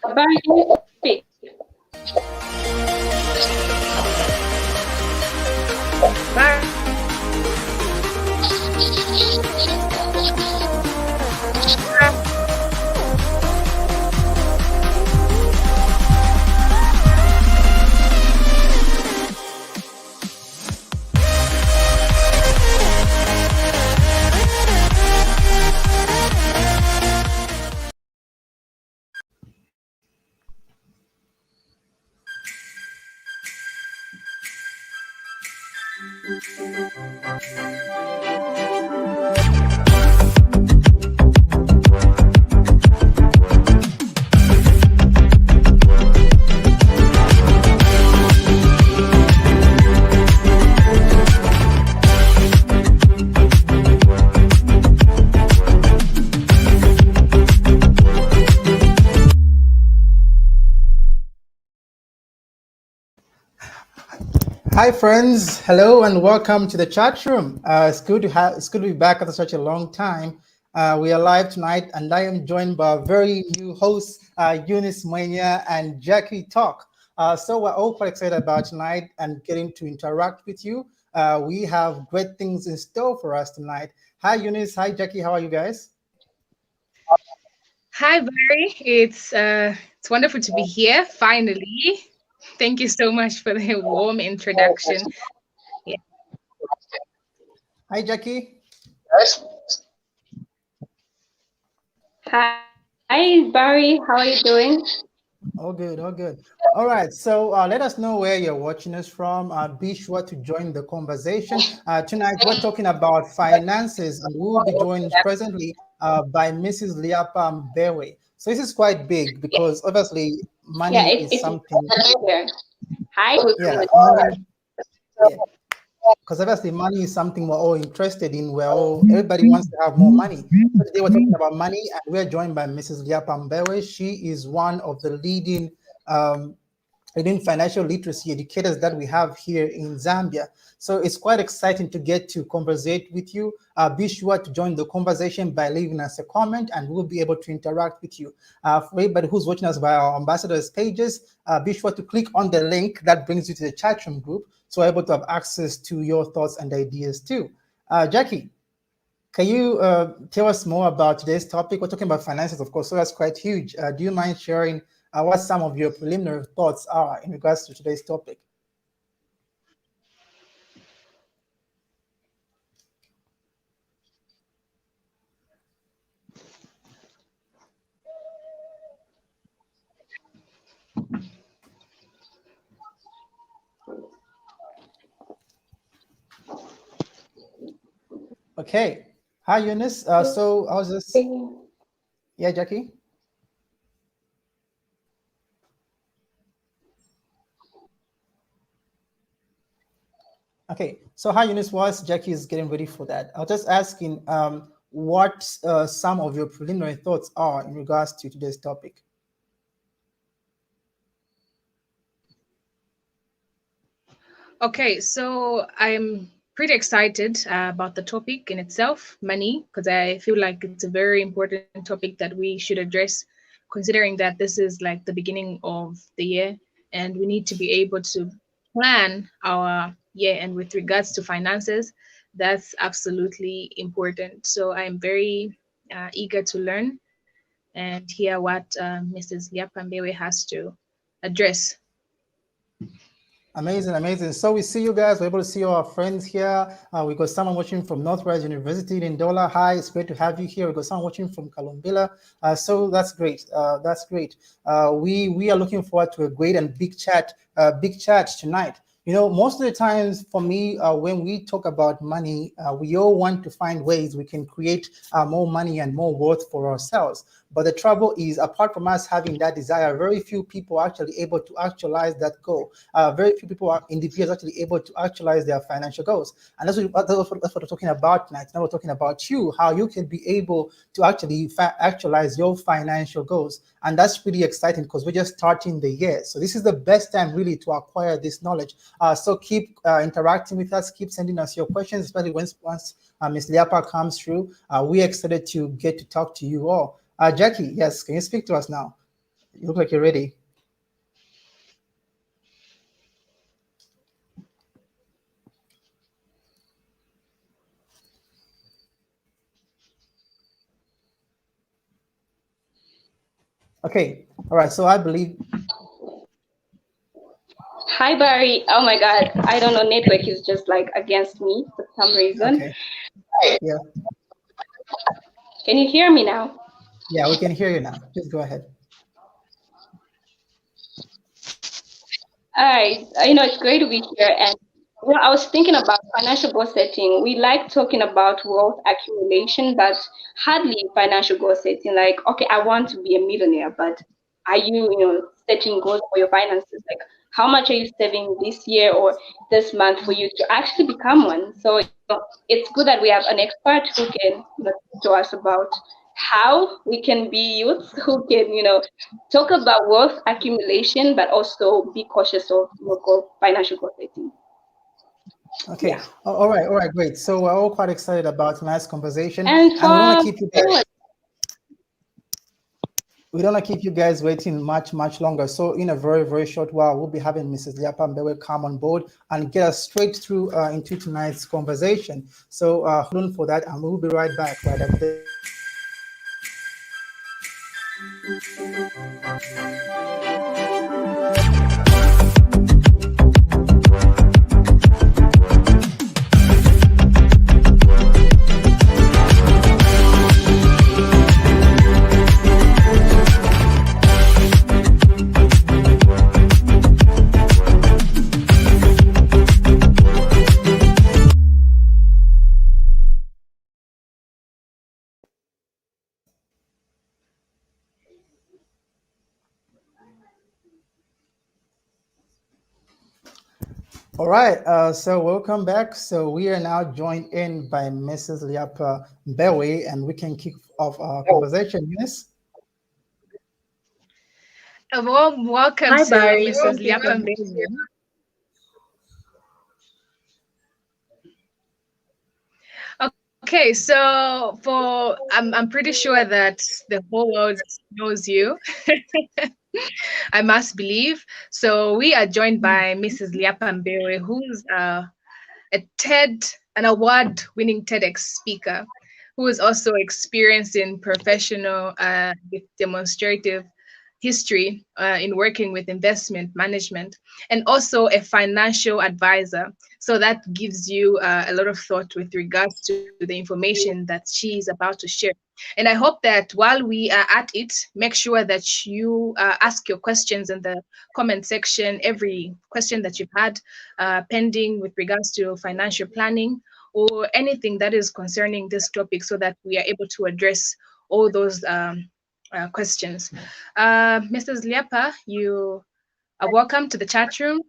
Barry, speak. Hi friends, hello and welcome to the chat room. It's good to be back after such a long time. We are live tonight, and I am joined by a very new hosts, Eunice Mwenya and Jackie Talk. So we're all quite excited about tonight and getting to interact with you. We have great things in store for us tonight. Hi Eunice, hi Jackie, how are you guys? Hi, Barry. It's wonderful to be here finally. Thank you so much for the warm introduction. Yeah. Hi Jackie. Hi, Barry. How are you doing? All good, all good. All right, so let us know where you're watching us from. Be sure to join the conversation. Tonight, we're talking about finances, and we will be joined presently by Mrs. Lyapa Mbewe. So this is quite big because obviously Yeah, money is it's something. here. Hi. Yeah, money. Yeah, because obviously money is something we're all interested in. Everybody wants to have more money. So today we're talking about money, and we're joined by Mrs. Lyapa Mbewe. She is one of the um, leading financial literacy educators that we have here in Zambia. So it's quite exciting to get to conversate with you. Be sure to join the conversation by leaving us a comment, and we'll be able to interact with you. For everybody who's watching us via our ambassadors pages, be sure to click on the link that brings you to the chat room group, so we're able to have access to your thoughts and ideas too. Jackie, can you tell us more about today's topic? We're talking about finances, of course, so that's quite huge. Do you mind sharing what some of your preliminary thoughts are in regards to today's topic? Okay. Hi, Eunice. So I was just, yeah, Jackie. Okay. So hi, Eunice. Whilst Jackie is getting ready for that, I was just asking what some of your preliminary thoughts are in regards to today's topic. Okay, so I'm pretty excited about the topic in itself, money, because I feel like it's a very important topic that we should address, considering that this is like the beginning of the year and we need to be able to plan our year. And with regards to finances, that's absolutely important. So I'm very eager to learn and hear what Mrs. Liapambewe has to address. Amazing, amazing. So we see you guys. We're able to see our friends here. We got someone watching from Northwest University in Dola. Hi, it's great to have you here. We got someone watching from Kalumbila. So that's great. That's great. We are looking forward to a great and big chat tonight. You know, most of the times for me, when we talk about money, we all want to find ways we can create more money and more worth for ourselves. But the trouble is, apart from us having that desire, very few people are actually able to actualize that goal. Very few people are individuals actually able to actualize their financial goals. And that's what we're talking about tonight. Now we're talking about you, how you can be able to actually actualize your financial goals. And that's pretty exciting because we're just starting the year. So this is the best time really to acquire this knowledge. So keep interacting with us, keep sending us your questions, especially once Ms. Liapa comes through. We're excited to get to talk to you all. Jackie, yes, can you speak to us now? You look like you're ready. Okay. All right. So I believe. Hi, Barry. Oh my God. I don't know. Network is just like against me for some reason. Okay. Yeah. Can you hear me now? Yeah, we can hear you now. Just go ahead. All right. It's great to be here. And I was thinking about financial goal setting. We like talking about wealth accumulation, but hardly financial goal setting. Like, okay, I want to be a millionaire, but are you setting goals for your finances? Like, how much are you saving this year or this month for you to actually become one? So, it's good that we have an expert who can, talk to us about how we can be youth who can, talk about wealth accumulation, but also be cautious of local financial goal setting. Okay. Yeah. All right. All right. Great. So we're all quite excited about tonight's conversation, And and we don't want for to keep you guys. We don't want to keep you guys waiting much longer. So in a very short while, we'll be having Mrs. Lyapa Mbewe come on board and get us straight through into tonight's conversation. So hold on for that, and we'll be right back right after this. All right, so welcome back. So we are now joined in by Mrs. Lyapa Mbewe, and we can kick off our conversation. Yes. A warm welcome Hi, to Barry. Mrs. Thank you so Lyapa much. Mbewe. Okay, so I'm pretty sure that the whole world knows you. I must believe. So we are joined by Mrs. Lyapa Mbewe, who's an award-winning TEDx speaker, who is also experienced in professional with demonstrative history in working with investment management, and also a financial advisor. So that gives you a lot of thought with regards to the information that she is about to share. And I hope that while we are at it, make sure that you ask your questions in the comment section, every question that you've had pending with regards to financial planning or anything that is concerning this topic so that we are able to address all those questions. Mrs. Lyapa, you are welcome to the chat room.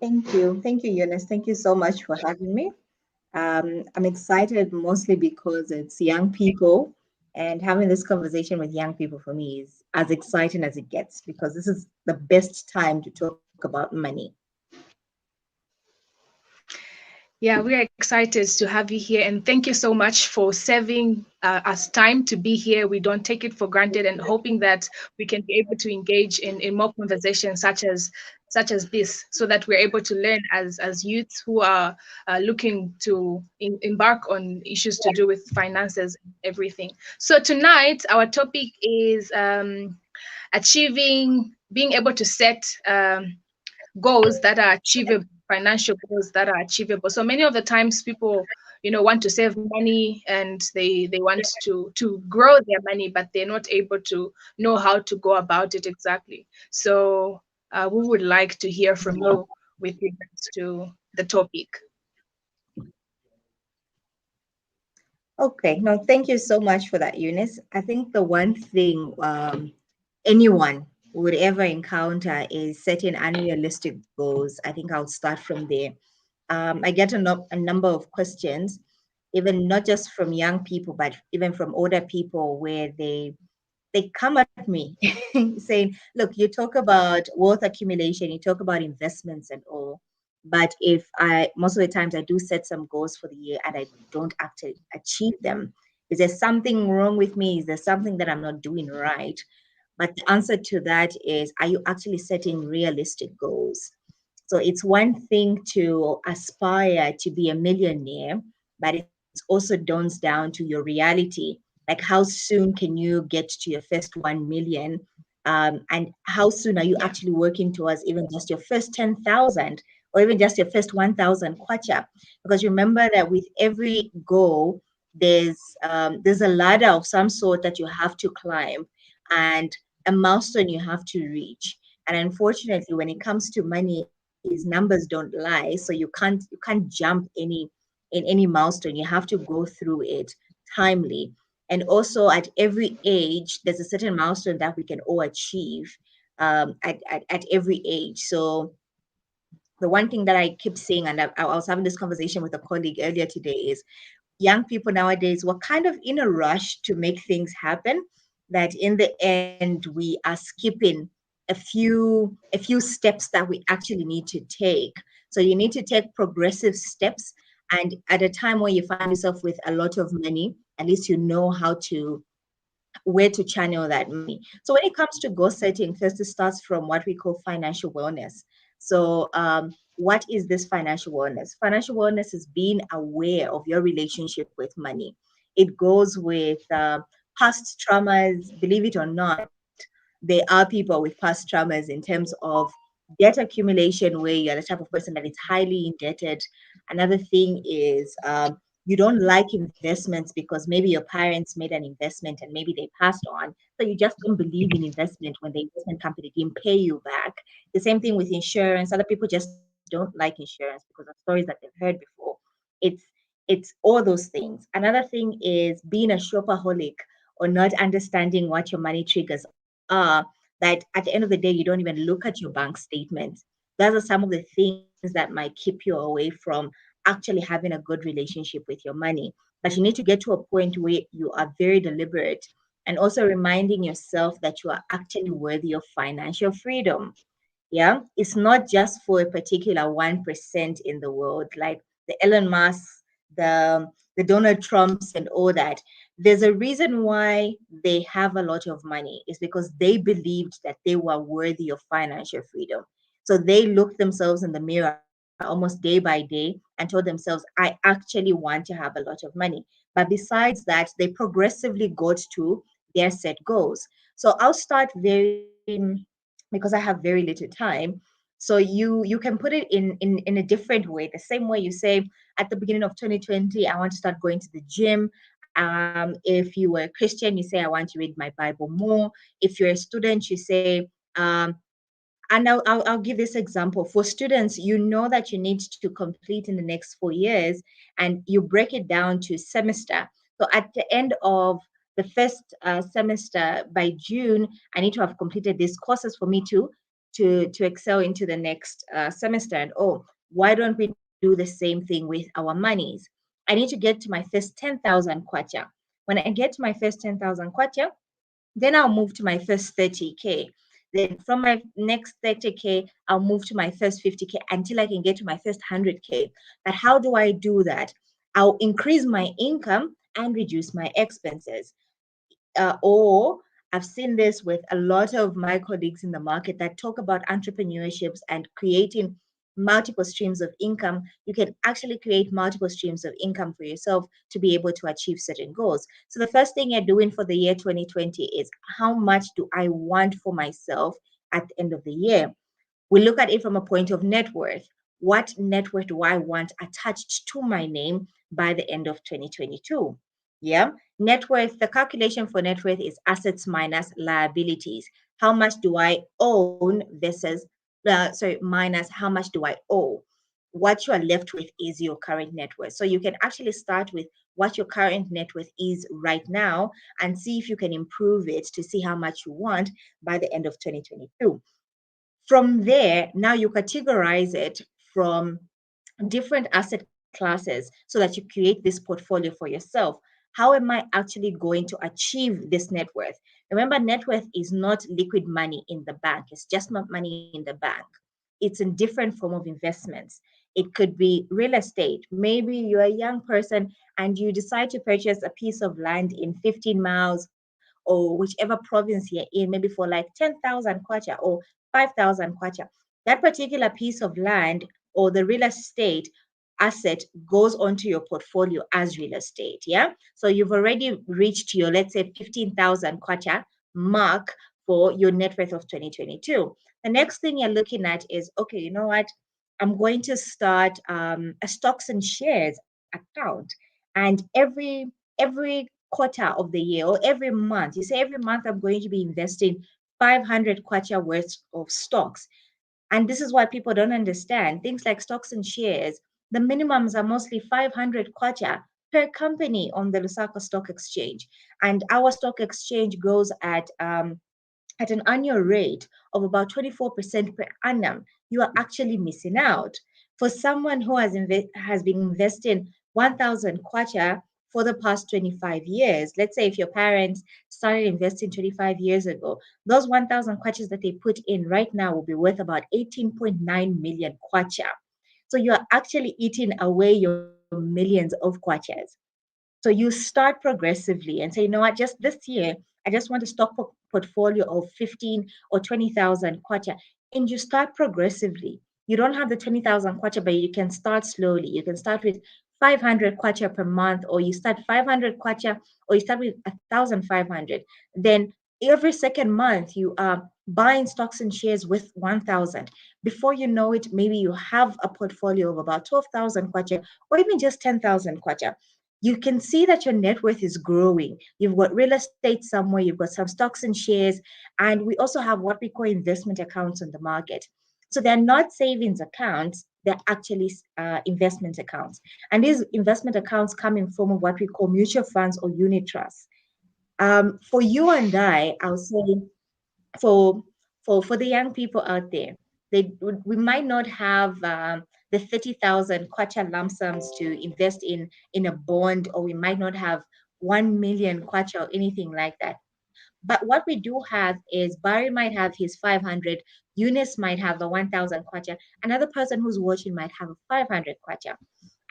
Thank you. Thank you, Eunice. Thank you so much for having me. I'm excited mostly because it's young people, and having this conversation with young people for me is as exciting as it gets because this is the best time to talk about money. Yeah, we are excited to have you here, and thank you so much for saving us time to be here. We don't take it for granted, and hoping that we can be able to engage in more conversations such as this, so that we're able to learn as youths who are looking to embark on issues to do with finances and everything. So tonight, our topic is being able to set goals that are achievable, financial goals that are achievable. So many of the times people want to save money and they want to grow their money, but they're not able to know how to go about it exactly. So we would like to hear from you with regards to the topic. Okay, no, thank you so much for that, Eunice. I think the one thing anyone would ever encounter is setting unrealistic goals. I think I'll start from there. I get a number of questions, even not just from young people, but even from older people, where they come at me saying, "Look, you talk about wealth accumulation, you talk about investments and all, but if I most of the times I do set some goals for the year and I don't actually achieve them, Is there something wrong with me? Is there something that I'm not doing right? But the answer to that is, are you actually setting realistic goals? So it's one thing to aspire to be a millionaire, but it also dawns down to your reality. Like, how soon can you get to your first 1 million? And how soon are you actually working towards even just your first 10,000 or even just your first 1,000 kwacha? Because remember that with every goal, there's a ladder of some sort that you have to climb and a milestone you have to reach. And unfortunately, when it comes to money, is numbers don't lie, so you can't jump any milestone. You have to go through it timely. And also at every age, there's a certain milestone that we can all achieve at every age. So the one thing that I keep saying, and I was having this conversation with a colleague earlier today, is young people nowadays were kind of in a rush to make things happen, that in the end we are skipping a few steps that we actually need to take. So you need to take progressive steps, and at a time where you find yourself with a lot of money, at least you know how to where to channel that money. So when it comes to goal setting, first it starts from what we call financial wellness. So what is this financial wellness? Financial wellness is being aware of your relationship with money. It goes with past traumas. Believe it or not, there are people with past traumas in terms of debt accumulation, where you're the type of person that is highly indebted. Another thing is you don't like investments because maybe your parents made an investment and maybe they passed on. So you just don't believe in investment when the investment company didn't pay you back. The same thing with insurance. Other people just don't like insurance because of stories that they've heard before. It's it's all those things. Another thing is being a shopaholic or not understanding what your money triggers are, that at the end of the day, you don't even look at your bank statements. Those are some of the things that might keep you away from actually having a good relationship with your money. But you need to get to a point where you are very deliberate and also reminding yourself that you are actually worthy of financial freedom. Yeah, it's not just for a particular 1% in the world, like the Elon Musk, the Donald Trumps, and all that. There's a reason why they have a lot of money. It's because they believed that they were worthy of financial freedom. So they looked themselves in the mirror almost day by day and told themselves, I actually want to have a lot of money. But besides that, they progressively got to their set goals. So I'll start very, because I have very little time. So you can put it in a different way, the same way you say at the beginning of 2020, I want to start going to the gym. If you were a Christian, you say, I want to read my Bible more. If you're a student, you say, and I'll give this example. For students, you know that you need to complete in the next 4 years, and you break it down to semester. So at the end of the first semester, by June, I need to have completed these courses for me to excel into the next semester. And oh, why don't we do the same thing with our monies? I need to get to my first 10,000 kwacha. When I get to my first 10,000 kwacha, then I'll move to my first 30K. Then from my next 30K, I'll move to my first 50K until I can get to my first 100K. But how do I do that? I'll increase my income and reduce my expenses. Or I've seen this with a lot of my colleagues in the market that talk about entrepreneurships and creating multiple streams of income. You can actually create multiple streams of income for yourself to be able to achieve certain goals. So the first thing you're doing for the year 2020 is, how much do I want for myself at the end of the year? We look at it from a point of net worth. What net worth do I want attached to my name by the end of 2022? Yeah. Net worth, the calculation for net worth is assets minus liabilities. How much do I own versus, minus how much do I owe? What you are left with is your current net worth. So you can actually start with what your current net worth is right now and see if you can improve it to see how much you want by the end of 2022. From there, now you categorize it from different asset classes so that you create this portfolio for yourself. How am I actually going to achieve this net worth? Remember, net worth is not liquid money in the bank, it's just not money in the bank. It's a different form of investments. It could be real estate. Maybe you're a young person and you decide to purchase a piece of land in 15 miles or whichever province you're in, maybe for like 10,000 kwacha or 5,000 kwacha. That particular piece of land or the real estate asset goes onto your portfolio as real estate. Yeah. So you've already reached your, let's say, 15,000 kwacha mark for your net worth of 2022. The next thing you're looking at is, okay, you know what? I'm going to start a stocks and shares account. And every quarter of the year or every month, you say every month I'm going to be investing 500 kwacha worth of stocks. And this is what people don't understand. Things like stocks and shares, the minimums are mostly 500 kwacha per company on the Lusaka Stock Exchange. And our stock exchange goes at an annual rate of about 24% per annum, you are actually missing out. For someone who has been investing 1,000 kwacha for the past 25 years, let's say if your parents started investing 25 years ago, those 1,000 kwachas that they put in right now will be worth about 18.9 million kwacha. So you are actually eating away your millions of kwachas. So you start progressively and say, you know what, just this year, I just want a stock portfolio of 15 or 20,000 kwacha. And you start progressively. You don't have the 20,000 kwacha, but you can start slowly. You can start with 500 kwacha per month, or you start 500 kwacha, or you start with 1,500. Then every second month, you are buying stocks and shares with 1,000. Before you know it, maybe you have a portfolio of about 12,000 kwacha, or even just 10,000 kwacha. You can see that your net worth is growing. You've got real estate somewhere, you've got some stocks and shares, and we also have what we call investment accounts on the market. So they're not savings accounts, they're actually investment accounts. And these investment accounts come in form of what we call mutual funds or unit trusts. For you and I'll say for for the young people out there, we might not have the 30,000 kwacha lump sums to invest in a bond, or we might not have 1 million kwacha or anything like that. But what we do have is Barry might have his 500, Eunice might have the 1,000 kwacha, another person who's watching might have a 500 kwacha,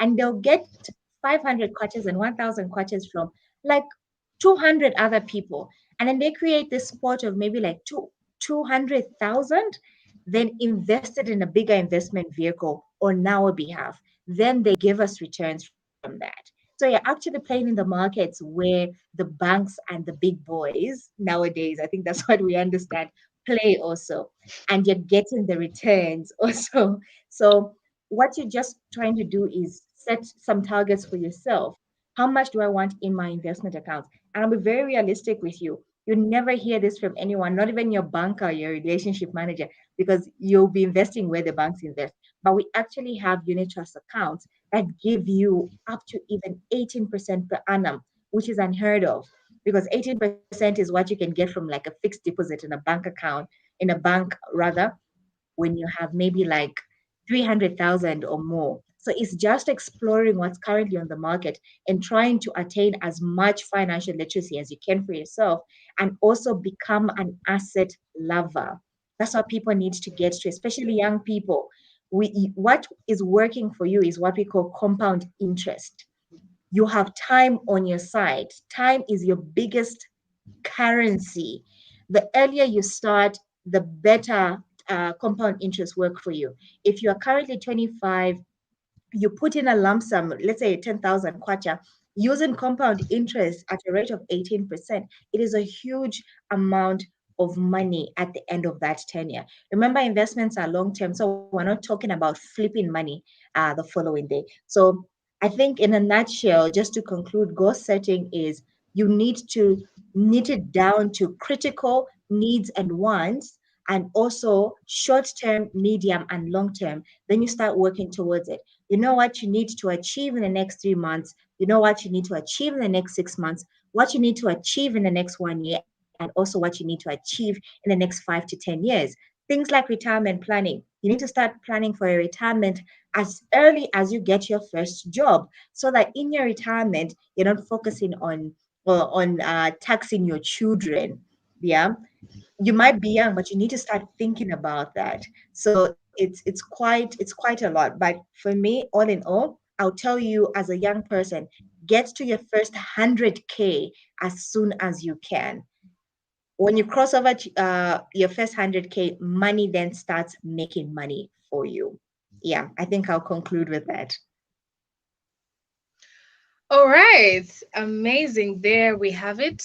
and they'll get 500 kwaches and 1,000 kwaches from like 200 other people. And then they create this pot of maybe like 200,000, then invested in a bigger investment vehicle on our behalf. Then they give us returns from that. So you're actually playing in the markets where the banks and the big boys nowadays, I think that's what we understand, play also. And you're getting the returns also. So what you're just trying to do is set some targets for yourself. How much do I want in my investment account? And I'll be very realistic with you. You never hear this from anyone, not even your banker, your relationship manager, because you'll be investing where the banks invest. But we actually have unit trust accounts that give you up to even 18% per annum, which is unheard of, because 18% is what you can get from like a fixed deposit in a bank account, in a bank rather, when you have maybe like 300,000 or more. So it's just exploring what's currently on the market and trying to attain as much financial literacy as you can for yourself, and also become an asset lover. That's what people need to get to, especially young people. What is working for you is what we call compound interest. You have time on your side. Time is your biggest currency. The earlier you start, the better compound interest work for you. If you are currently 25, you put in a lump sum, let's say 10,000 kwacha, using compound interest at a rate of 18%, it is a huge amount of money at the end of that tenure. Remember, investments are long term, so we're not talking about flipping money the following day. So I think, in a nutshell, just to conclude, goal setting is you need to knit it down to critical needs and wants, and also short term, medium, and long term. Then you start working towards it. You know what you need to achieve in the next 3 months. You know what you need to achieve in the next 6 months, what you need to achieve in the next 1 year, and also what you need to achieve in the next 5 to 10 years. Things like retirement planning. You need to start planning for your retirement as early as you get your first job, so that in your retirement, you're not focusing on taxing your children. Yeah, you might be young, but you need to start thinking about that. So it's quite a lot. But for me, all in all, I'll tell you as a young person, get to your first 100K as soon as you can. When you cross over your first 100K, money then starts making money for you. Yeah, I think I'll conclude with that. All right, amazing. There we have it.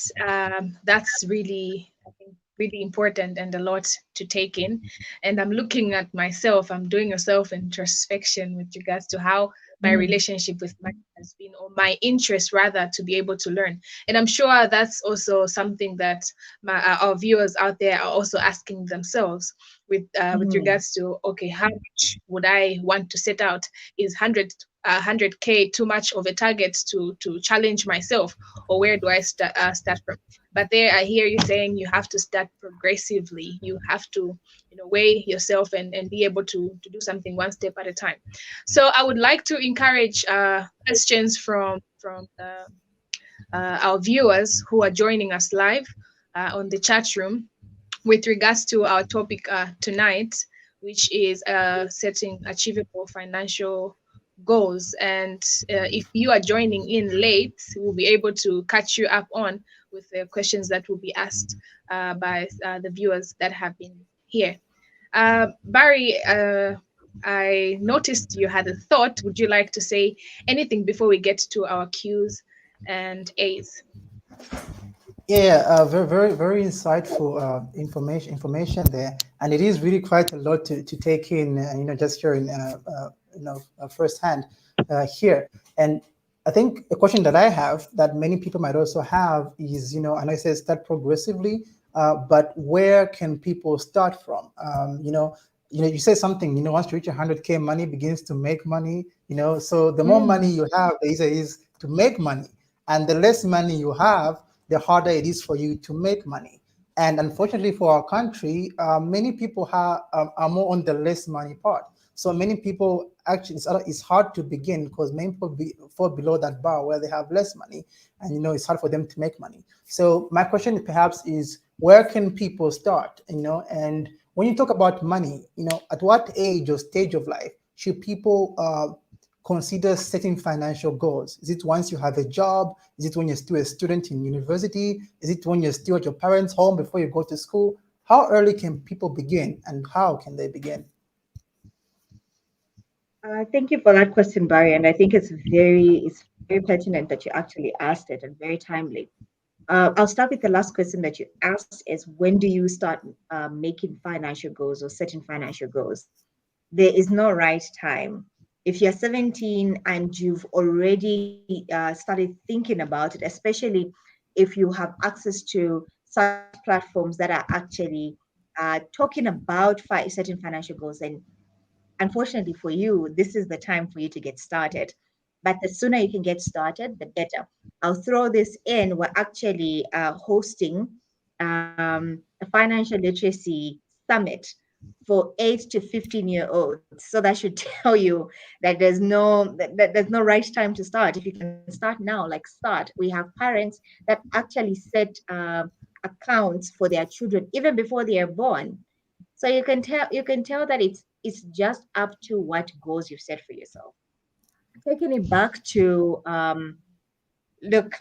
That's really, I think, really important and a lot to take in. And I'm looking at myself. I'm doing a self introspection with regards to how my Mm, relationship with money has been, or my interest rather, to be able to learn. And I'm sure that's also something that our viewers out there are also asking themselves with mhm, regards to, okay, how much would I want to set out? Is 100K too much of a target to challenge myself, or where do I start from? But there I hear you saying you have to start progressively. You have to, weigh yourself and be able to do something one step at a time. So I would like to encourage questions from our viewers who are joining us live on the chat room with regards to our topic tonight, which is setting achievable financial goals. And if you are joining in late, we'll be able to catch you up on with the questions that will be asked by the viewers that have been here. Barry, I noticed you had a thought. Would you like to say anything before we get to our Q's and A's? Yeah, very, very, very insightful information there, and it is really quite a lot to take in. Just hearing, firsthand here. And I think a question that I have that many people might also have is, and I say start progressively, but where can people start from? You say something. Once you reach 100K, money begins to make money. So the more money mm, you have, the easier it is to make money, and the less money you have, the harder it is for you to make money. And unfortunately for our country, many people are more on the less money part. So many people actually, it's hard to begin because many people fall below that bar where they have less money, and it's hard for them to make money. So my question perhaps is, where can people start? And when you talk about money, at what age or stage of life should people consider setting financial goals? Is it once you have a job? Is it when you're still a student in university? Is it when you're still at your parents' home before you go to school? How early can people begin, and how can they begin? Thank you for that question, Barry. And I think it's very pertinent that you actually asked it and very timely. I'll start with the last question that you asked is when do you start making financial goals or setting financial goals? There is no right time. If you're 17 and you've already started thinking about it, especially if you have access to such platforms that are actually talking about setting financial goals, then unfortunately for you, this is the time for you to get started. But the sooner you can get started, the better. I'll throw this in. We're actually hosting a financial literacy summit for 8 to 15-year-olds. So that should tell you that there's no right time to start. If you can start now, like start. We have parents that actually set accounts for their children even before they are born. So you can tell that it's just up to what goals you've set for yourself. Taking it back to look,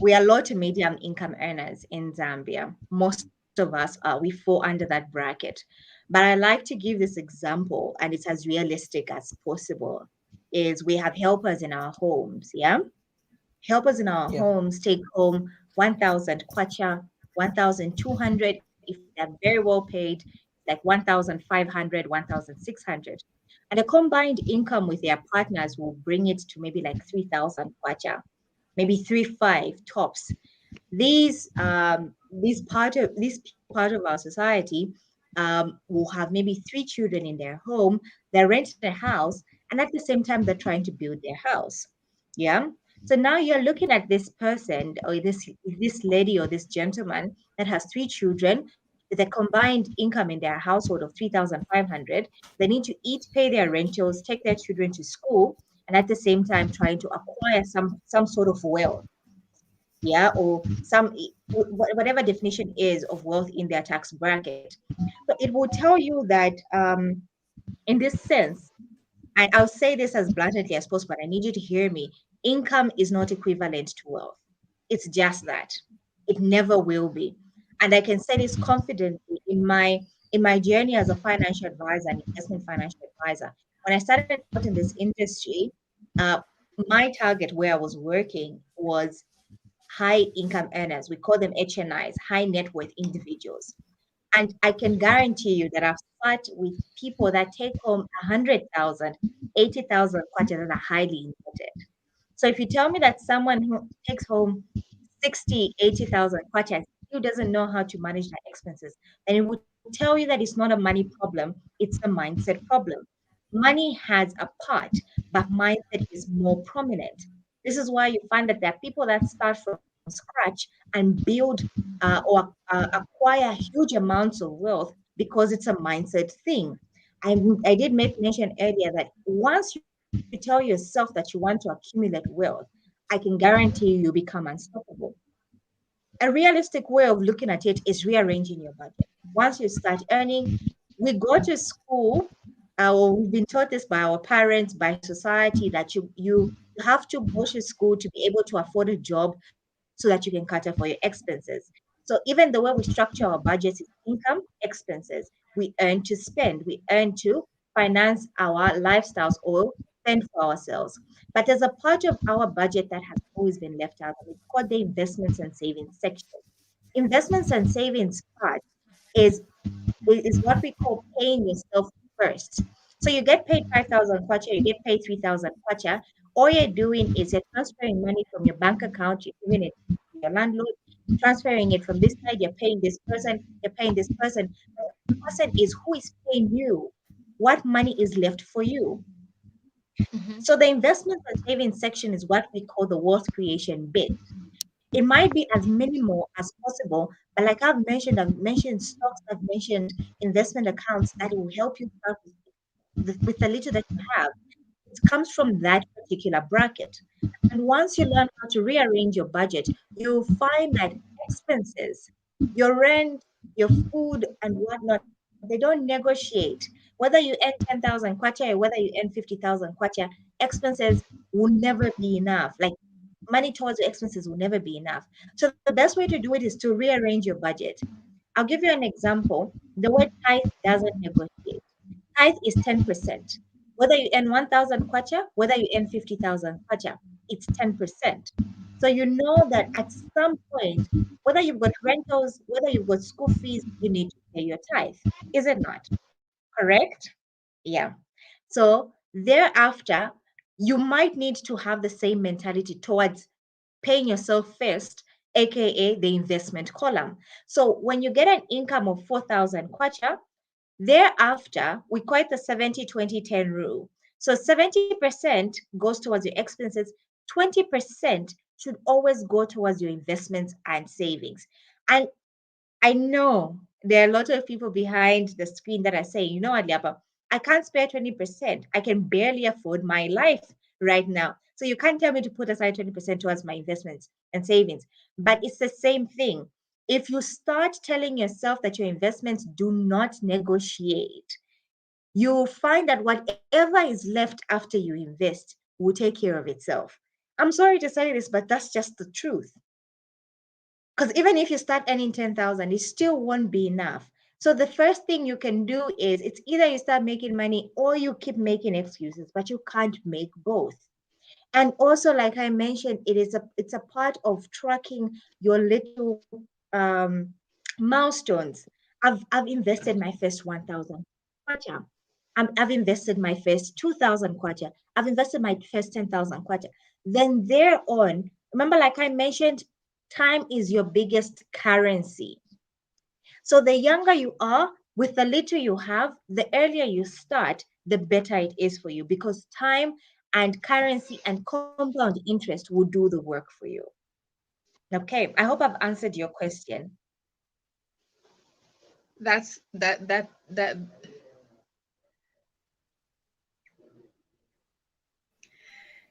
we are low to medium income earners in Zambia. Most of us we fall under that bracket. But I like to give this example, and it's as realistic as possible. Is we have helpers in our homes, yeah? Helpers in our Yeah. homes take home 1,000 kwacha, 1,200 if they're very well paid, like 1,500, 1,600. And a combined income with their partners will bring it to maybe like 3,000 kwacha, maybe 3,500 tops. These part of our society will have maybe three children in their home. They're renting a house, and at the same time, they're trying to build their house. Yeah. So now you're looking at this person or this lady or this gentleman that has three children with a combined income in their household of 3,500. They need to eat, pay their rentals, take their children to school, and at the same time trying to acquire some sort of wealth, yeah, or whatever definition is of wealth in their tax bracket. So it will tell you that In this sense, and I'll say this as bluntly as possible, but I need you to hear me. Income is not equivalent to wealth. It's just that. It never will be. And I can say this confidently in my journey as a financial advisor and investment financial advisor. When I started out in this industry, uh, my target where I was working was high income earners. We call them HNIs, high net worth individuals. And I can guarantee you that I've sat with people that take home 100,000, 80,000 kwacha that are highly indebted. So if you tell me that someone who takes home 60, 80,000 kwacha still doesn't know how to manage their expenses, then it would tell you that it's not a money problem, it's a mindset problem. Money has a part, but mindset is more prominent. This is why you find that there are people that start from scratch and build or acquire huge amounts of wealth because it's a mindset thing. I did make mention earlier that once you tell yourself that you want to accumulate wealth, I can guarantee you become unstoppable. A realistic way of looking at it is rearranging your budget. Once you start earning, we go to school, or we've been taught this by our parents, by society, that you have to go to school to be able to afford a job so that you can cater for your expenses. So even the way we structure our budgets is income, expenses. We earn to spend, we earn to finance our lifestyles or spend for ourselves. But there's a part of our budget that has always been left out, and it's called the investments and savings section. Investments and savings part is is what we call paying yourself first. So you get paid 5,000 kwacha, you get paid 3,000 kwacha. All you're doing is you're transferring money from your bank account, you're giving it to your landlord, transferring it from this side, you're paying this person, you're paying this person. But the person is who is paying you. What money is left for you? Mhm. So the investments and savings section is what we call the wealth creation bit. It might be as minimal as possible, but like I've mentioned stocks, I've mentioned investment accounts that will help you start with the little that you have. It comes from that particular bracket. And once you learn how to rearrange your budget, you'll find that expenses, your rent, your food, and whatnot, they don't negotiate. Whether you earn 10,000 kwacha or whether you earn 50,000 kwacha, expenses will never be enough. Like money towards your expenses will never be enough. So the best way to do it is to rearrange your budget. I'll give you an example. The word tithe doesn't negotiate. Tithe is 10%. Whether you earn 1,000 kwacha, whether you earn 50,000 kwacha, it's 10%. So you know that at some point, whether you've got rentals, whether you've got school fees, you need to pay your tithe. Is it not? Correct? Yeah. So thereafter, you might need to have the same mentality towards paying yourself first, aka the investment column. So when you get an income of 4,000 kwacha, thereafter we call it the 70-20-10 rule. So 70% goes towards your expenses, 20% should always go towards your investments and savings. And I know there are a lot of people behind the screen that are saying, you know what, Lyapa, I can't spare 20%. I can barely afford my life right now. So you can't tell me to put aside 20% towards my investments and savings. But it's the same thing. If you start telling yourself that your investments do not negotiate, you'll find that whatever is left after you invest will take care of itself. I'm sorry to say this, but that's just the truth. Because even if you start earning 10,000, it still won't be enough. So the first thing you can do is it's either you start making money or you keep making excuses, but you can't make both. And also, like I mentioned, it's a part of tracking your little milestones. I've invested my first 1,000 kwacha. I've invested my first 2,000 kwacha. I've invested my first 10,000 kwacha. Then there on, remember, like I mentioned, time is your biggest currency. So the younger you are, with the little you have, the earlier you start, the better it is for you because time and currency and compound interest will do the work for you. Okay, I hope I've answered your question. That's that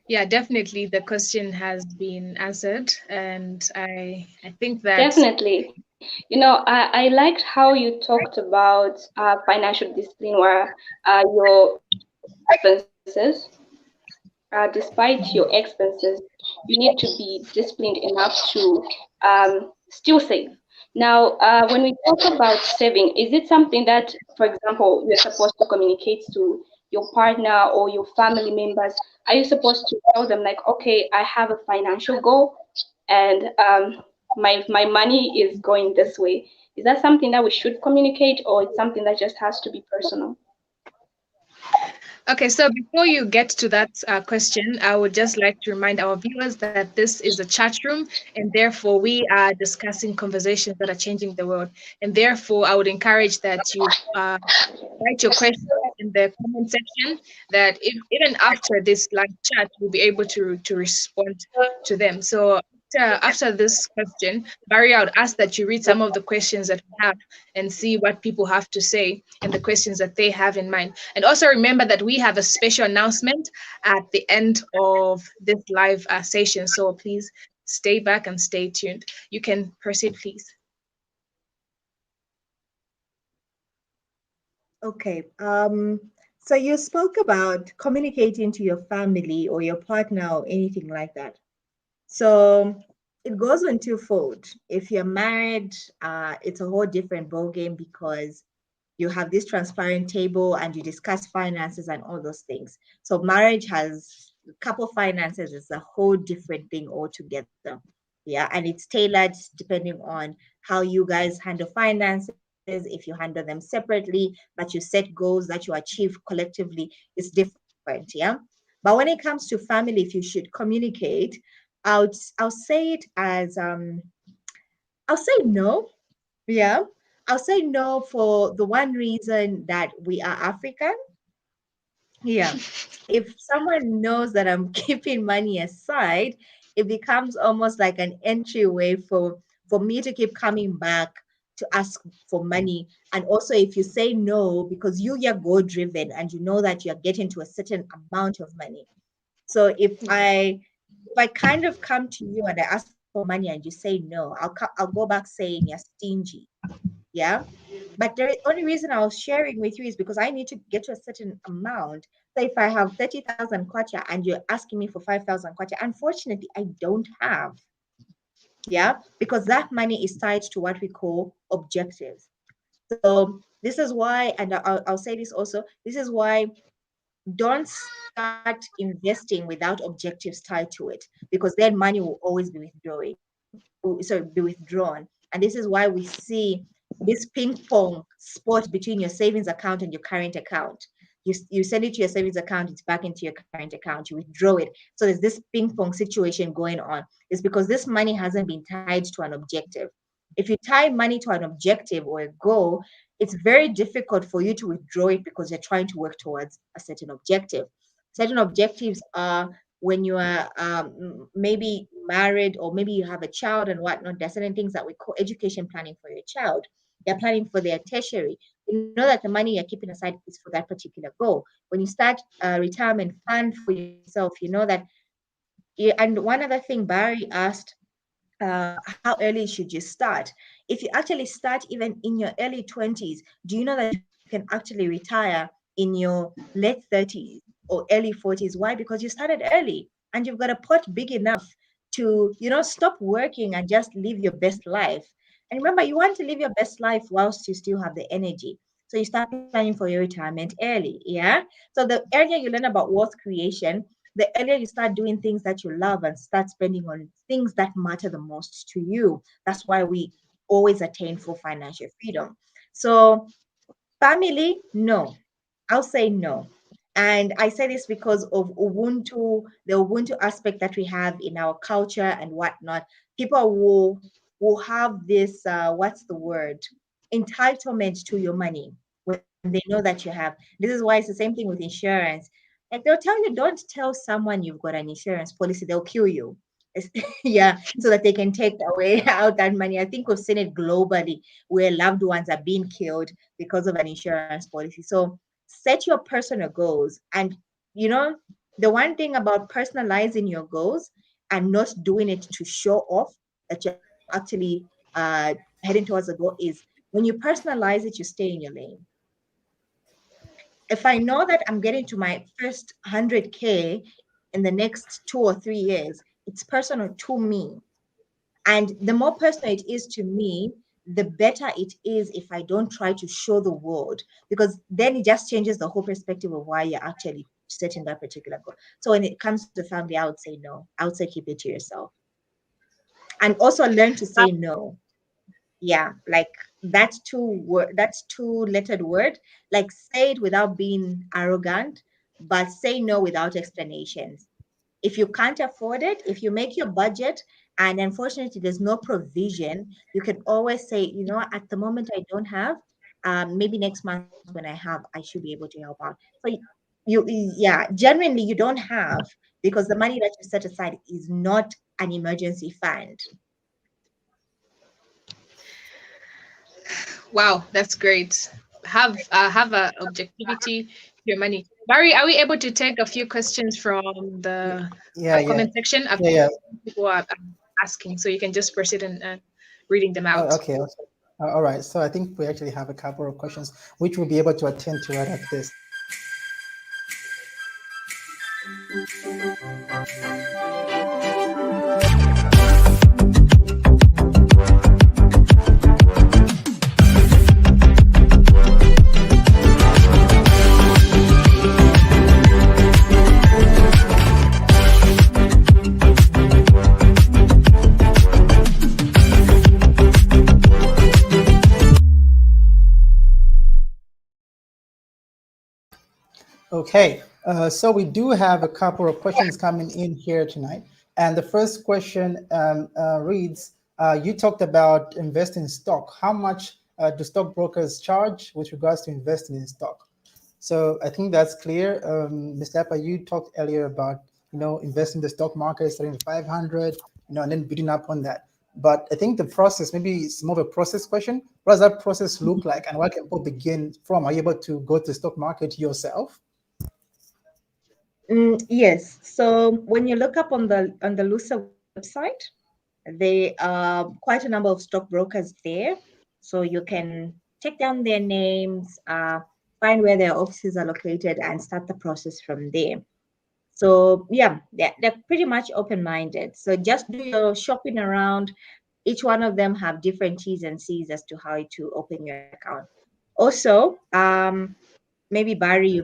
Yeah, definitely the question has been answered, and I think that Definitely. I liked how you talked about financial discipline, where your expenses, despite your expenses, you need to be disciplined enough to still save. Now, when we talk about saving, is it something that, for example, you're supposed to communicate to your partner or your family members? Are you supposed to tell them like, okay, I have a financial goal, and my money is going this way? Is that something that we should communicate, or it's something that just has to be personal? Okay, so before you get to that question, I would just like to remind our viewers that this is a chat room, and therefore we are discussing conversations that are changing the world. And therefore, I would encourage that you write your questions in the comment section. That if, even after this live chat, we'll be able to respond to them. So after this question, Barry, I would ask that you read some of the questions that we have and see what people have to say and the questions that they have in mind. And also remember that we have a special announcement at the end of this live session. So please stay back and stay tuned. You can proceed, please. Okay. So you spoke about communicating to your family or your partner or anything like that. So it goes on twofold. If you're married, it's a whole different ballgame because you have this transparent table and you discuss finances and all those things. So marriage has couple finances is a whole different thing altogether. Yeah, and it's tailored depending on how you guys handle finances. If you handle them separately, but you set goals that you achieve collectively, it's different. Yeah. But when it comes to family, if you should communicate, I'll say it as I'll say no. Yeah. I'll say no for the one reason that we are African. Yeah. If someone knows that I'm keeping money aside, it becomes almost like an entryway for me to keep coming back to ask for money. And also if you say no, because you're goal driven and you know that you're getting to a certain amount of money. So if I kind of come to you and I ask for money and you say no, I'll go back saying you're stingy. Yeah. But the only reason I was sharing with you is because I need to get to a certain amount. So if I have 30,000 kwacha and you're asking me for 5,000 kwacha, unfortunately, I don't have. Yeah. Because that money is tied to what we call objectives. So this is why, and I'll say this also, this is why don't start investing without objectives tied to it because then money will always be be withdrawn. And this is why we see this ping pong sport between your savings account and your current account. You send it to your savings account, it's back into your current account, you withdraw it. So there's this ping pong situation going on. It's because this money hasn't been tied to an objective. If you tie money to an objective or a goal, it's very difficult for you to withdraw it because you're trying to work towards a certain objective. Certain objectives are when you are maybe married or maybe you have a child and whatnot. There's certain things that we call education planning for your child. They're planning for their tertiary. You know that the money you're keeping aside is for that particular goal. When you start a retirement fund for yourself, you know that. And one other thing Barry asked, how early should you start? If you actually start even in your early 20s, do you know that you can actually retire in your late 30s or early 40s? Why? Because you started early and you've got a pot big enough to, stop working and just live your best life. And remember, you want to live your best life whilst you still have the energy. So you start planning for your retirement early. Yeah. So the earlier you learn about wealth creation, the earlier you start doing things that you love and start spending on things that matter the most to you. That's why we always attain full financial freedom. So, family, no. I'll say no. And I say this because of Ubuntu, the Ubuntu aspect that we have in our culture and whatnot. People will have this what's the word? Entitlement to your money when they know that you have. This is why it's the same thing with insurance. Like they'll tell you, don't tell someone you've got an insurance policy, they'll kill you. Yeah, so that they can take away out that money. I think we've seen it globally where loved ones are being killed because of an insurance policy. So set your personal goals. And you know, the one thing about personalizing your goals and not doing it to show off that you're actually heading towards a goal is when you personalize it, you stay in your lane. If I know that I'm getting to my first 100K in the next 2 or 3 years, it's personal to me. And the more personal it is to me, the better it is if I don't try to show the world, because then it just changes the whole perspective of why you're actually setting that particular goal. So when it comes to family, I would say no. I would say keep it to yourself. And also learn to say no. Yeah, like that's two-lettered word. Like say it without being arrogant, but say no without explanations. If you can't afford it, if you make your budget and unfortunately there's no provision, you can always say, you know, at the moment I don't have. Maybe next month when I have, I should be able to help out. So yeah, genuinely you don't have, because the money that you set aside is not an emergency fund. Wow, that's great. Have a objectivity to your money. Barry, are we able to take a few questions from the Yeah, yeah, comment section? yeah, yeah. People are asking, so you can just proceed and reading them Oh, out. okay, okay. All right. So I think we actually have a couple of questions which we'll be able to attend to right after this. Okay, so we do have a couple of questions coming in here tonight. And the first question reads, you talked about investing in stock. How much do stockbrokers charge with regards to investing in stock? So I think that's clear. Mr. Appa, you talked earlier about, investing in the stock market, starting at 500, and then building up on that. But I think the process, maybe it's more of a process question. What does that process look like, and where can people begin from? Are you able to go to the stock market yourself? Yes. So when you look up on the LUSA website, there are quite a number of stockbrokers there. So you can take down their names, find where their offices are located, and start the process from there. So yeah, they're pretty much open-minded. So just do your shopping around. Each one of them have different T's and C's as to how to open your account. Also, maybe Barry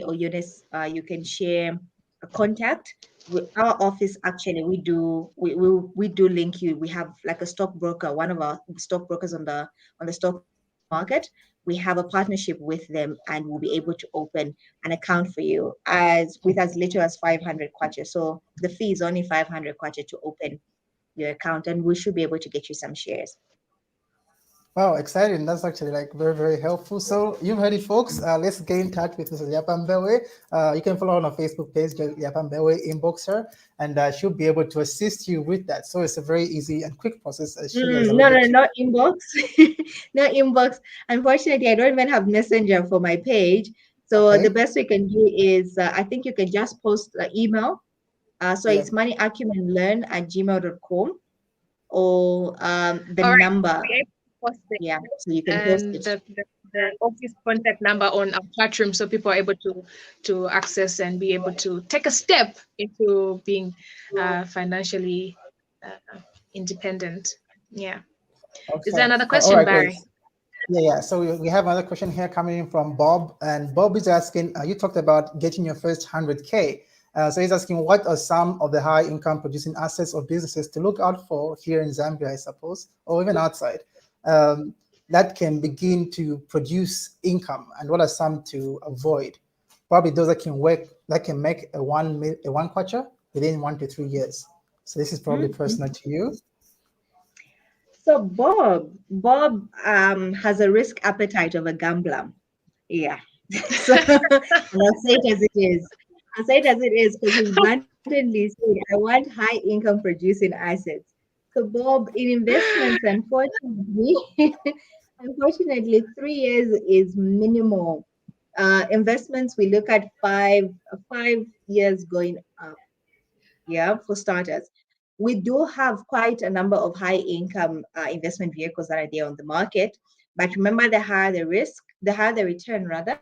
or Eunice, you can share a contact. With our office, actually, we do link you. We have like a stockbroker, one of our stockbrokers on the stock market. We have a partnership with them, and we'll be able to open an account for you as with as little as 500 kwacha. So the fee is only 500 kwacha to open your account, and we should be able to get you some shares. Wow, exciting. That's actually like very, very helpful. So you've heard it, folks. Let's get in touch with Mrs. Lyapa Mbewe. You can follow her on our Facebook page, Lyapa Mbewe, inbox her, and she'll be able to assist you with that. So it's a very easy and quick process, as she has No, alluded to. not inbox. Not inbox. Unfortunately, I don't even have Messenger for my page. So the Okay. best we can do is, I think you can just post the email. So Yeah. it's moneyacumenlearn@gmail.com, or the All right, number. we able to post the Yeah, email so you can post and it. the office contact number on our chat room, so people are able to access and be able to take a step into being financially independent. Yeah. Is there Okay. another All question, right, great. Barry? Yeah, yeah. So we have another question here coming in from Bob, and Bob is asking, you talked about getting your first 100K. So he's asking, what are some of the high income producing assets or businesses to look out for here in Zambia, I suppose, or even outside, um, that can begin to produce income, and what are some to avoid? Probably those that can work, that can make a one kwacha within 1 to 3 years. So this is probably Mhm. personal to you. So Bob has a risk appetite of a gambler. Yeah. So I'll say it as it is. I'll say it as it is because he blatantly said, I want high income producing assets. So Bob, in investments, unfortunately, unfortunately, 3 years is minimal. Investments, we look at 5 years going up. Yeah, for starters. we do have quite a number of high income investment vehicles that are there on the market. But remember, the higher the risk, the higher the return, rather,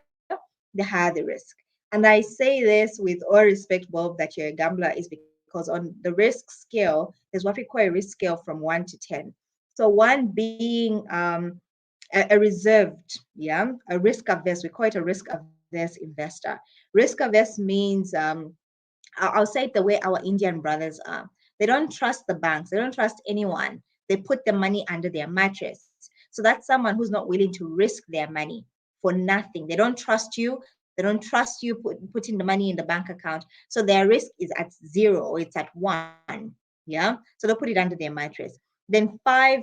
the higher the risk. And I say this with all respect, Bob, that you're a gambler, is because on the risk scale, there's what we call a risk scale from 1 to 10. So 1 being a reserved, yeah, a risk averse. We call it a risk averse investor. Risk averse means I'll say it the way our Indian brothers are. They don't trust the banks. They don't trust anyone. They put the money under their mattress. So that's someone who's not willing to risk their money for nothing. They don't trust you. They don't trust you putting the money in the bank account. So their risk is at 0 or it's at 1. Yeah. So they'll put it under their mattress. Then five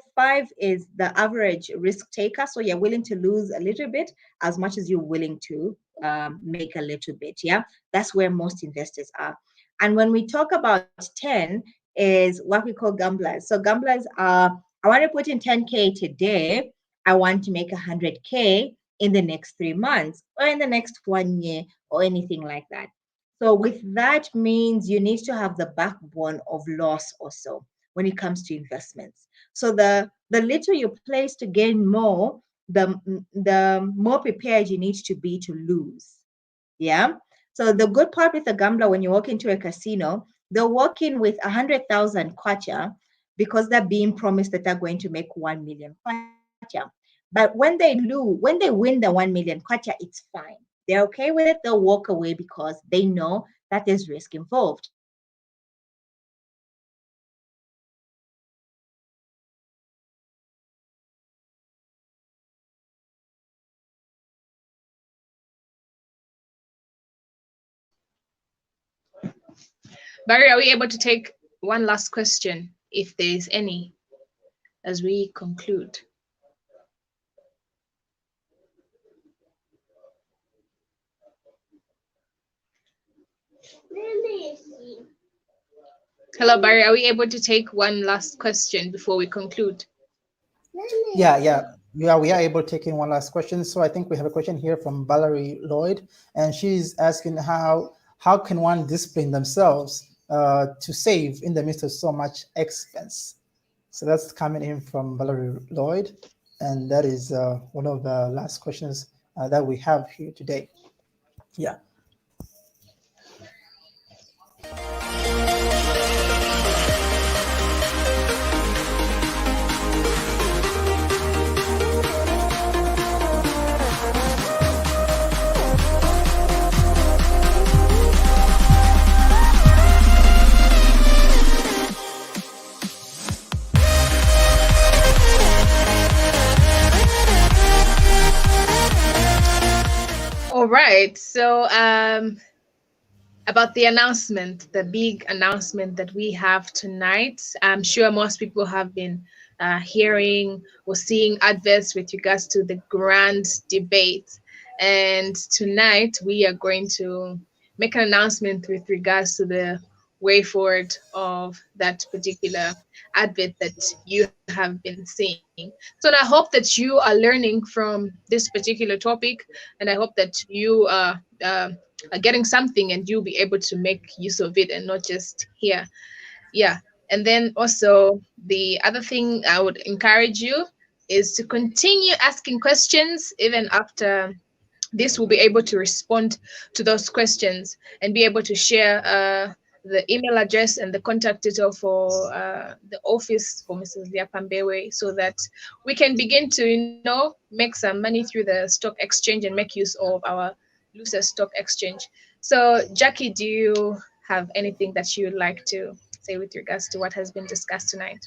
is the average risk taker. So you're willing to lose a little bit as much as you're willing to make a little bit. Yeah. That's where most investors are. And when we talk about 10 is what we call gamblers. So gamblers are, I want to put in 10K today. I want to make 100K in the next 3 months or in the next 1 year or anything like that. So with that means you need to have the backbone of loss also when it comes to investments. So the little you place to gain more, the more prepared you need to be to lose. Yeah. So the good part with a gambler, when you walk into a casino, they'll walk in with 100,000 kwacha because they're being promised that they're going to make 1 million kwacha. But when they lose, when they win the 1 million kwacha, it's fine. They're okay with it. They'll walk away because they know that there's risk involved. So the gamblers are those who are willing to take the risk and Barry, are we able to take one last question, if there is any, as we conclude? Hello, Barry, are we able to take one last question before we conclude? Yeah, we are able to take in one last question. So I think we have a question here from Valerie Lloyd, and she's asking how can one discipline themselves to save in the midst of so much expense? So that's coming in from Valerie Lloyd, and that is one of the last questions that we have here today. Yeah. All right. So about the announcement, the big announcement that we have tonight, I'm sure most people have been hearing or seeing adverts with regards to the grand debate. And tonight we are going to make an announcement with regards to the way forward of that particular advert that you have been seeing. So I hope that you are learning from this particular topic, and I hope that you are getting something and you'll be able to make use of it and not just hear. Yeah. And then also the other thing I would encourage you is to continue asking questions even after this. Will be able to respond to those questions and be able to share the email address and the contact detail for the office for Mrs. Lyapa Mbewe, so that we can begin to, make some money through the stock exchange and make use of our Lusa Stock Exchange. So, Jackie, do you have anything that you would like to say with regards to what has been discussed tonight?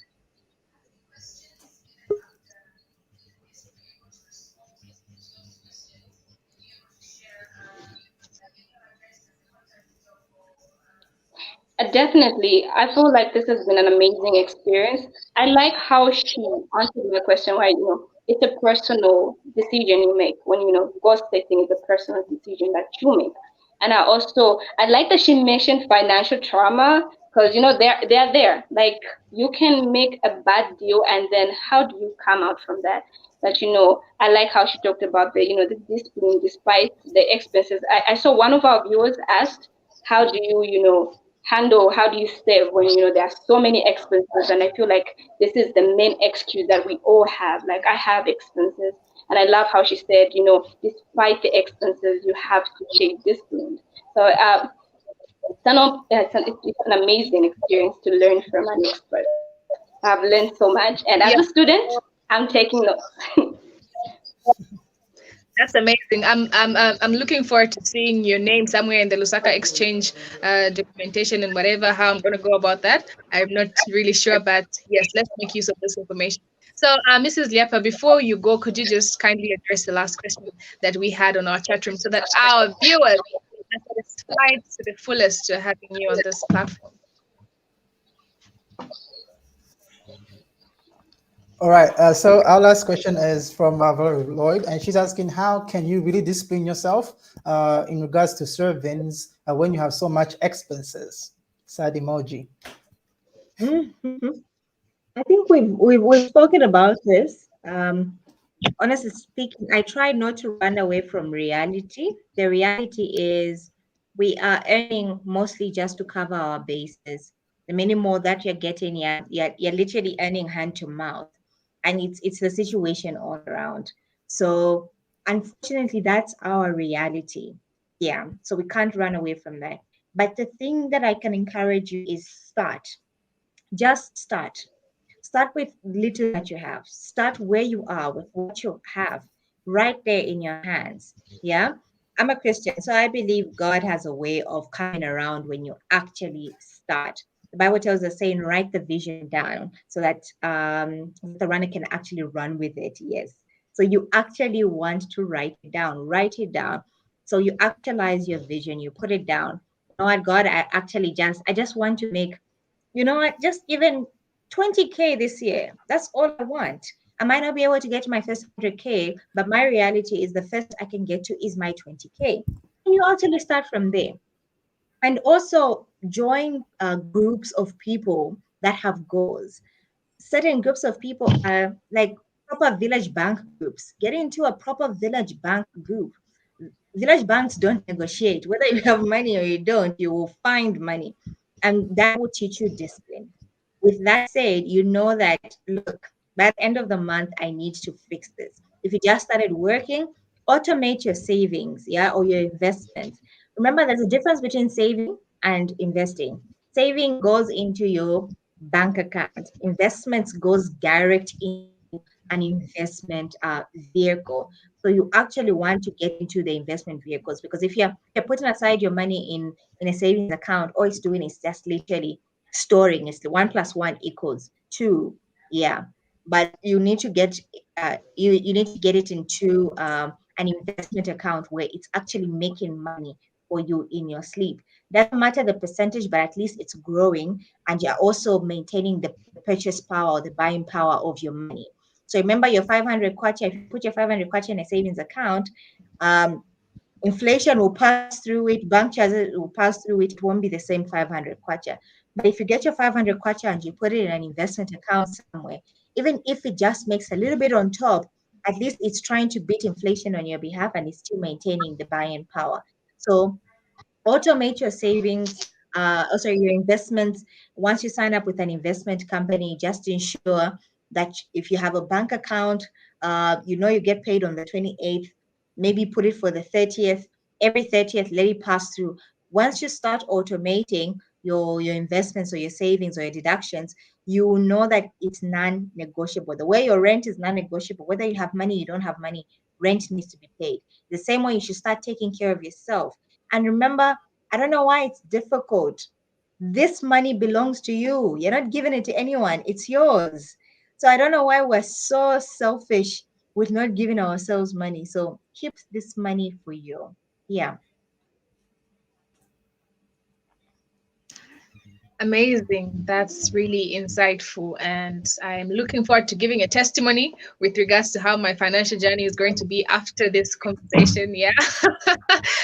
Definitely. I feel like this has been an amazing experience. I like how she answered my question, right? It's a personal decision you make when, goal setting is a personal decision that you make. And I like that she mentioned financial trauma because, they're there. Like, you can make a bad deal and then how do you come out from that? That, I like how she talked about the discipline despite the expenses. I saw one of our viewers asked, how do you, handle, how do you save when there are so many expenses? And I feel like this is the main excuse that we all have. Like, I have expenses, and I love how she said, despite the expenses, you have to stay disciplined. So it's an amazing experience to learn from an expert. I've learned so much, and as Yeah, a student, I'm taking notes. that's amazing. I'm looking forward to seeing your name somewhere in the Lusaka Exchange documentation and whatever. How I'm going to go about that, I'm not really sure, but yes, let's make use of this information. So, Mrs. Lyapa, before you go, could you just kindly address the last question that we had on our chat room so that our viewers are satisfied to the fullest to having you on this platform? All right. So our last question is from Valerie Lloyd, and she's asking, how can you really discipline yourself in regards to servings when you have so much expenses? Sad emoji. Mhm. I think we've spoken about this. Honestly speaking, I try not to run away from reality. The reality is we are earning mostly just to cover our bases. The many more that you're getting, you're literally earning hand to mouth. And it's the situation all around. So unfortunately, that's our reality. Yeah. So we can't run away from that. But the thing that I can encourage you is start. Just start. Start with little that you have. Start where you are with what you have right there in your hands. Yeah. I'm a Christian, so I believe God has a way of coming around when you actually start. The Bible tells us saying, write the vision down so that the runner can actually run with it. Yes. So you actually want to write it down. Write it down. So you actualize your vision. You put it down. You know what, God, I just want to make, you know what, just even 20K this year. That's all I want. I might not be able to get to my first 100K, but my reality is the first I can get to is my 20K. And you actually start from there. And also join groups of people that have goals. Certain groups of people are like proper village bank groups. Get into a proper village bank group. Village banks don't negotiate. Whether you have money or you don't, you will find money. And that will teach you discipline. With that said, you know that, look, by the end of the month, I need to fix this. If you just started working, automate your savings, yeah, or your investments. Remember, there's a difference between saving and investing. Saving goes into your bank account. Investments goes direct into an investment vehicle. So you actually want to get into the investment vehicles, because if you're putting aside your money in a savings account, all it's doing is just literally storing. It's the 1 + 1 = 2. Yeah, but you need to get you need to get it into an investment account where it's actually making money for you in your sleep. Doesn't matter the percentage, but at least it's growing, and you're also maintaining the purchase power or the buying power of your money. So remember your 500 kwacha. If you put your 500 kwacha in a savings account, um, inflation will pass through it, bank charges will pass through it. It won't be the same 500 kwacha. But if you get your 500 kwacha and you put it in an investment account somewhere, even if it just makes a little bit on top, at least it's trying to beat inflation on your behalf and it's still maintaining the buying power. So automate your savings, also your investments. Once you sign up with an investment company, just ensure that if you have a bank account, you get paid on the 28th, maybe put it for the 30th. Every 30th, let it pass through. Once you start automating your investments or your savings or your deductions, you will know that it's non-negotiable. The way your rent is non-negotiable, whether you have money, you don't have money, rent needs to be paid. The same way you should start taking care of yourself. And remember, I don't know why it's difficult. This money belongs to you. You're not giving it to anyone, it's yours. So I don't know why we're so selfish with not giving ourselves money. So keep this money for you. Yeah. Amazing. That's really insightful. And I'm looking forward to giving a testimony with regards to how my financial journey is going to be after this conversation. Yeah.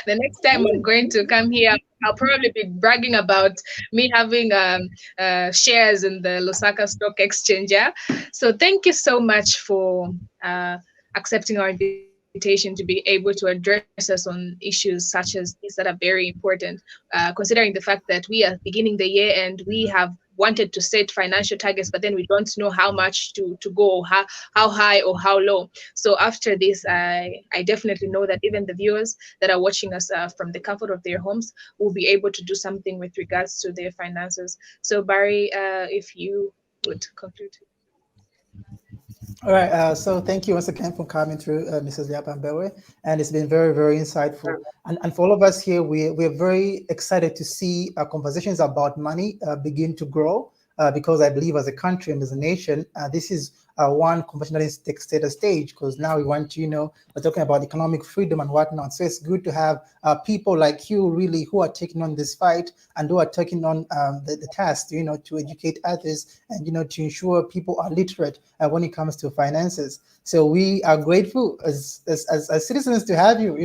The next time I'm going to come here, I'll probably be bragging about me having shares in the Lusaka Stock Exchange. Yeah. So thank you so much for accepting our invitation invitation to be able to address us on issues such as these that are very important, considering the fact that we are beginning the year and we have wanted to set financial targets, but then we don't know how much to go, how high or how low. So after this, I definitely know that even the viewers that are watching us from the comfort of their homes will be able to do something with regards to their finances. So Barry, if you would conclude. All right. So thank you once again for coming through, Mrs. Lyapa Mbewe, and it's been very, very insightful. And for all of us here, we're very excited to see conversations about money begin to grow, because I believe as a country and as a nation, this is one conversation that is takes center stage, because now we want to, we're talking about economic freedom and whatnot. So it's good to have people like you really who are taking on this fight and who are taking on the task, to educate others and, to ensure people are literate when it comes to finances. So we are grateful as citizens to have you,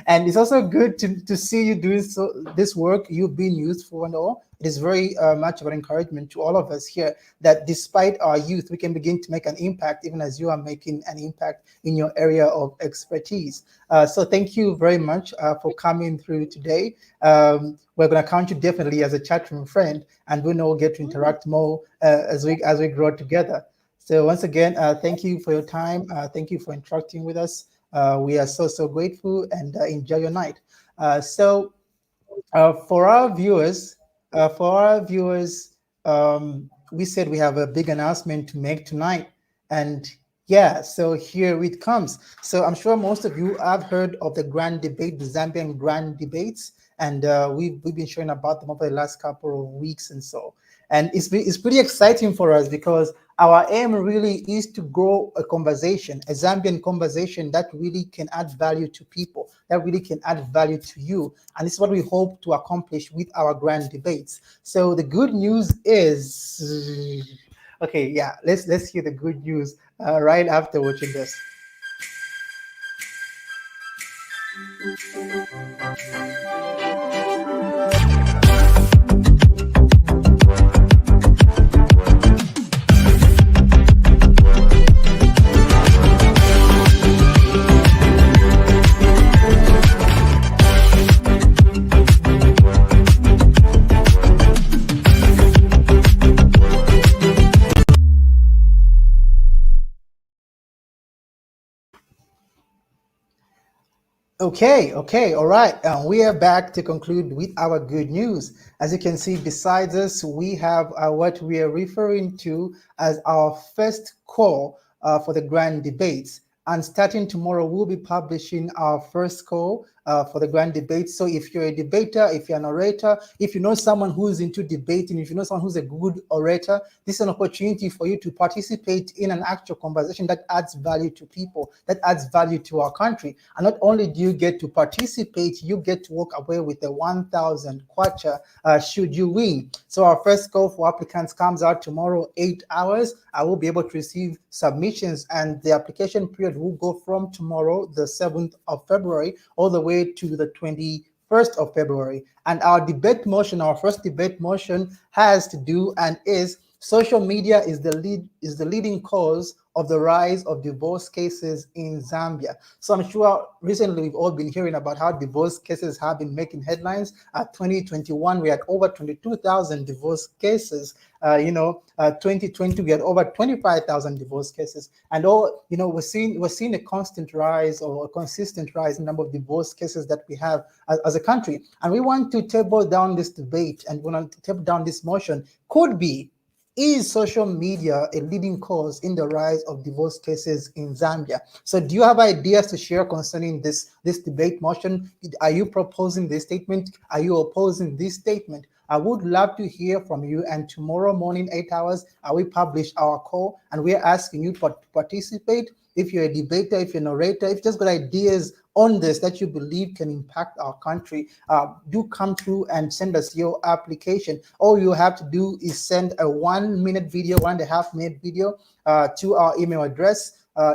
and it's also good to see you doing this work you've been used for and all. It is very much of an encouragement to all of us here that despite our youth, we can begin to make an impact, even as you are making an impact in your area of expertise. So thank you very much for coming through today. We're going to count you definitely as a chat room friend, and we'll get to interact more as we grow together. So once again, thank you for your time. Thank you for interacting with us. We are so grateful, and enjoy your night. So for our viewers, we said we have a big announcement to make tonight, and yeah, so here it comes. So I'm sure most of you have heard of the grand debate, the Zambian grand debates, and we've been sharing about them over the last couple of weeks and so. And it's pretty exciting for us because our aim really is to grow a conversation, a Zambian conversation that really can add value to people, that really can add value to you. And this is what we hope to accomplish with our grand debates. So the good news is, okay, yeah, let's hear the good news right after watching this. Okay, all right. We are back to conclude with our good news. As you can see beside us, we have what we are referring to as our first call for the grand debates. And starting tomorrow, we'll be publishing our first call for the grand debate. So if you're a debater, if you're an orator, if you know someone who's into debating, if you know someone who's a good orator, this is an opportunity for you to participate in an actual conversation that adds value to people, that adds value to our country. And not only do you get to participate, you get to walk away with a 1,000 kwacha should you win. So our first call for applicants comes out tomorrow, 8 hours. I will be able to receive submissions, and the application period will go from tomorrow, the 7th of February, all the way to the 21st of February. And our debate motion, our first debate motion, has to do and is social media is the leading cause of the rise of divorce cases in Zambia. So I'm sure recently we've all been hearing about how divorce cases have been making headlines. 2021, we had over 22,000 divorce cases. 2020, we had over 25,000 divorce cases. And we're seeing a constant rise or a consistent rise in the number of divorce cases that we have as a country. And we want to table down this debate, and we want to table down this motion. Is social media a leading cause in the rise of divorce cases in Zambia? So do you have ideas to share concerning this debate motion? Are you proposing this statement? Are you opposing this statement? I would love to hear from you. And tomorrow morning, 8 hours, we publish our call, and we're asking you to participate. If you're a debater, if you're an orator, if you just got ideas on this that you believe can impact our country, do come through and send us your application. All you have to do is send a 1-minute video, 1.5-minute video to our email address,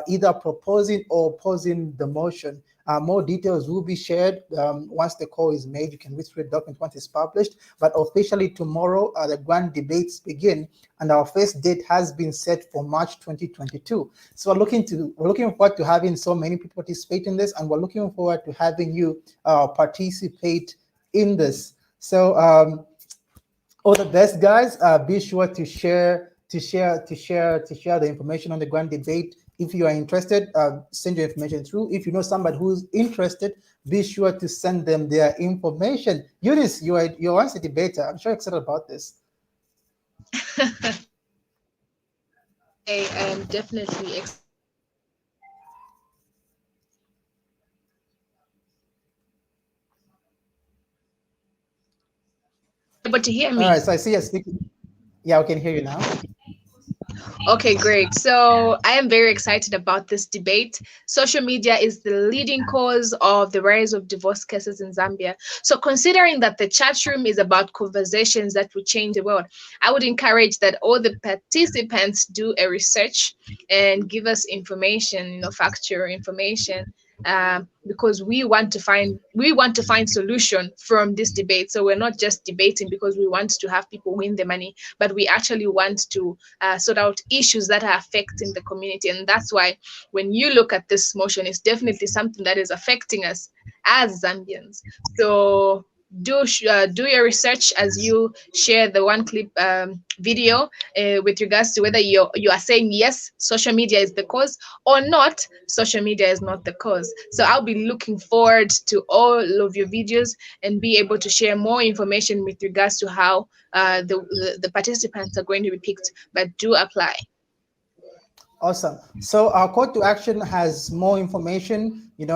either proposing or opposing the motion. More details will be shared once the call is made. You can read through the document once it's published. But officially tomorrow, the grand debates begin, and our first date has been set for March 2022. So we're looking forward to having so many people participate in this, and we're looking forward to having you participate in this. So all the best, guys. Be sure to share the information on the grand debate. If you are interested, send your information through. If you know somebody who's interested, be sure to send them their information. Eunice, you're once a debater. I'm sure you're excited about this. I am definitely able to hear me. All right, so I see you're speaking. Yeah, we can hear you now. Okay, great. So I am very excited about this debate. Social media is the leading cause of the rise of divorce cases in Zambia. So considering that the chat room is about conversations that will change the world, I would encourage that all the participants do a research and give us information, factual information, because we want to find solution from this debate. So we're not just debating because we want to have people win the money, but we actually want to sort out issues that are affecting the community. And that's why when you look at this motion, it's definitely something that is affecting us as Zambians. So do your research as you share the one clip video with regards to whether you are saying yes, social media is the cause, or not, social media is not the cause. So I'll be looking forward to all of your videos and be able to share more information with regards to how the participants are going to be picked. But do apply. Awesome. So our call to action has more information. It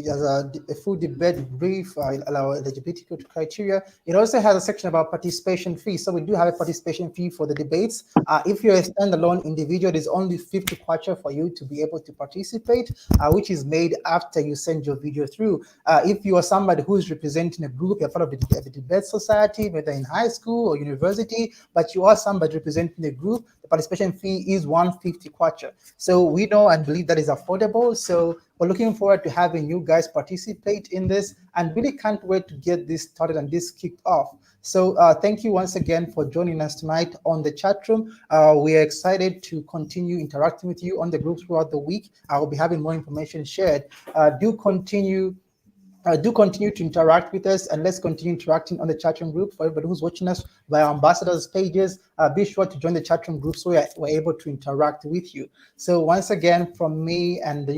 has a full debate brief, our eligibility criteria. It also has a section about participation fee. So we do have a participation fee for the debates. If you're a standalone individual, there's only 50 kwacha for you to be able to participate, which is made after you send your video through. If you are somebody who is representing a group, you're part of the debate society, whether in high school or university, but you are somebody representing a group, the participation fee is 150 kwacha. So we know and believe that is affordable. So we're looking forward to having you guys participate in this, and really can't wait to get this started and this kicked off. So thank you once again for joining us tonight on the chat room. We are excited to continue interacting with you on the group throughout the week. I will be having more information shared. Do continue to interact with us, and let's continue interacting on the chatroom group. For everybody who's watching us via ambassadors pages, be sure to join the chatroom group so we're able to interact with you. So once again, from me and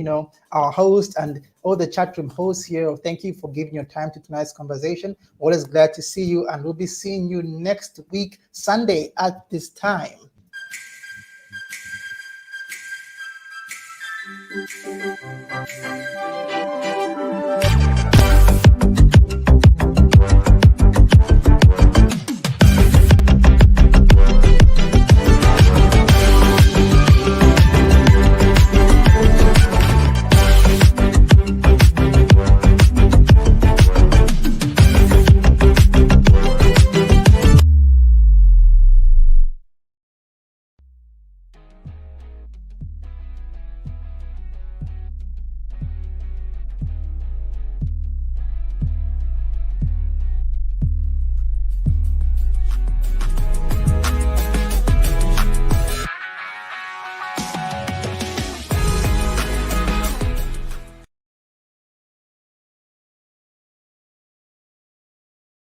our host and all the chatroom hosts here, thank you for giving your time to tonight's conversation. Always glad to see you, and we'll be seeing you next week, Sunday at this time.